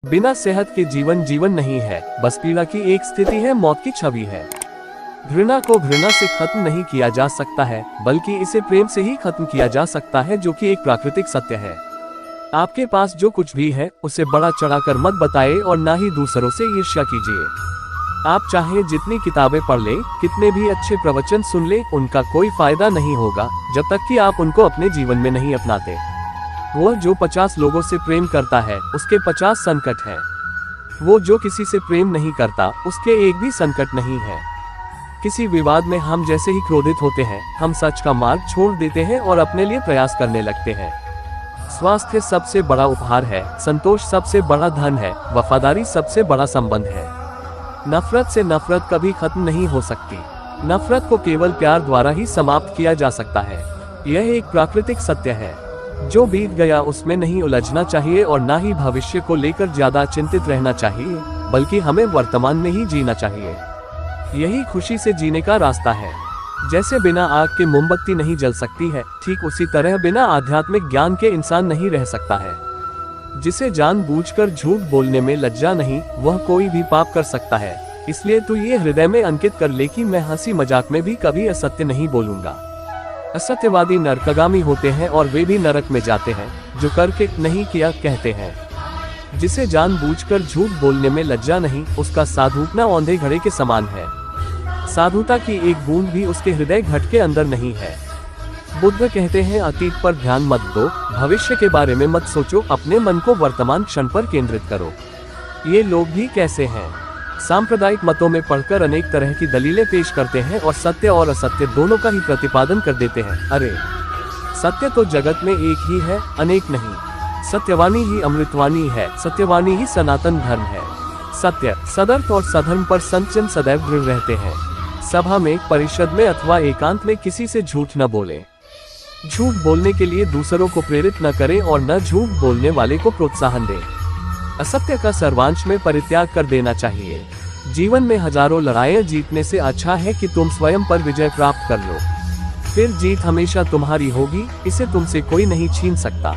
बिना सेहत के जीवन जीवन नहीं है, बस पीड़ा की एक स्थिति है, मौत की छवि है। घृणा को घृणा से खत्म नहीं किया जा सकता है, बल्कि इसे प्रेम से ही खत्म किया जा सकता है, जो कि एक प्राकृतिक सत्य है। आपके पास जो कुछ भी है उसे बड़ा चढ़ाकर मत बताए और ना ही दूसरों से ईर्ष्या कीजिए। आप चाहे जितनी किताबें पढ़ ले, कितने भी अच्छे प्रवचन सुन ले, उनका कोई फायदा नहीं होगा जब तक कि आप उनको अपने जीवन में नहीं अपनाते। वह जो 50 लोगों से प्रेम करता है उसके 50 संकट हैं। वो जो किसी से प्रेम नहीं करता उसके एक भी संकट नहीं है। किसी विवाद में हम जैसे ही क्रोधित होते हैं, हम सच का मार्ग छोड़ देते हैं और अपने लिए प्रयास करने लगते हैं। स्वास्थ्य सबसे बड़ा उपहार है, संतोष सबसे बड़ा धन है, वफादारी सबसे बड़ा संबंध है। नफरत से नफरत कभी खत्म नहीं हो सकती। नफरत को केवल प्यार द्वारा ही समाप्त किया जा सकता है। यह एक प्राकृतिक सत्य है। जो बीत गया उसमें नहीं उलझना चाहिए और ना ही भविष्य को लेकर ज्यादा चिंतित रहना चाहिए, बल्कि हमें वर्तमान में ही जीना चाहिए। यही खुशी से जीने का रास्ता है। जैसे बिना आग के मोमबत्ती नहीं जल सकती है, ठीक उसी तरह बिना आध्यात्मिक ज्ञान के इंसान नहीं रह सकता है। जिसे जानबूझकर झूठ बोलने में लज्जा नहीं, वह कोई भी पाप कर सकता है। इसलिए तू ये हृदय में अंकित कर ले कि मैं हंसी मजाक में भी कभी असत्य नहीं बोलूंगा। असत्यवादी नरकगामी होते हैं और वे भी नरक में जाते हैं, जो करके नहीं किया कहते हैं। जिसे जानबूझकर झूठ बोलने में लज्जा नहीं, उसका साधुपना औंधे घड़े के समान है। साधुता की एक बूंद भी उसके हृदय घट के अंदर नहीं है। बुद्ध कहते हैं, अतीत पर ध्यान मत दो, भविष्य के बारे में मत सोचो, अपने मन को वर्तमान क्षण पर केंद्रित करो। ये लोग भी कैसे हैं? सांप्रदायिक मतों में पढ़कर अनेक तरह की दलीलें पेश करते हैं और सत्य और असत्य दोनों का ही प्रतिपादन कर देते हैं। अरे, सत्य तो जगत में एक ही है, अनेक नहीं। सत्यवाणी ही अमृतवाणी है, सत्यवाणी ही सनातन धर्म है। सत्य, सदर्थ और सधर्म पर संत जन सदैव दृढ़ रहते हैं। सभा में, परिषद में अथवा एकांत में किसी से झूठ न बोले। झूठ बोलने के लिए दूसरों को प्रेरित न करें और न झूठ बोलने वाले को प्रोत्साहन दें। असत्य का सर्वांश में परित्याग कर देना चाहिए। जीवन में हजारों लड़ाइयां जीतने से अच्छा है कि तुम स्वयं पर विजय प्राप्त कर लो। फिर जीत हमेशा तुम्हारी होगी, इसे तुमसे कोई नहीं छीन सकता।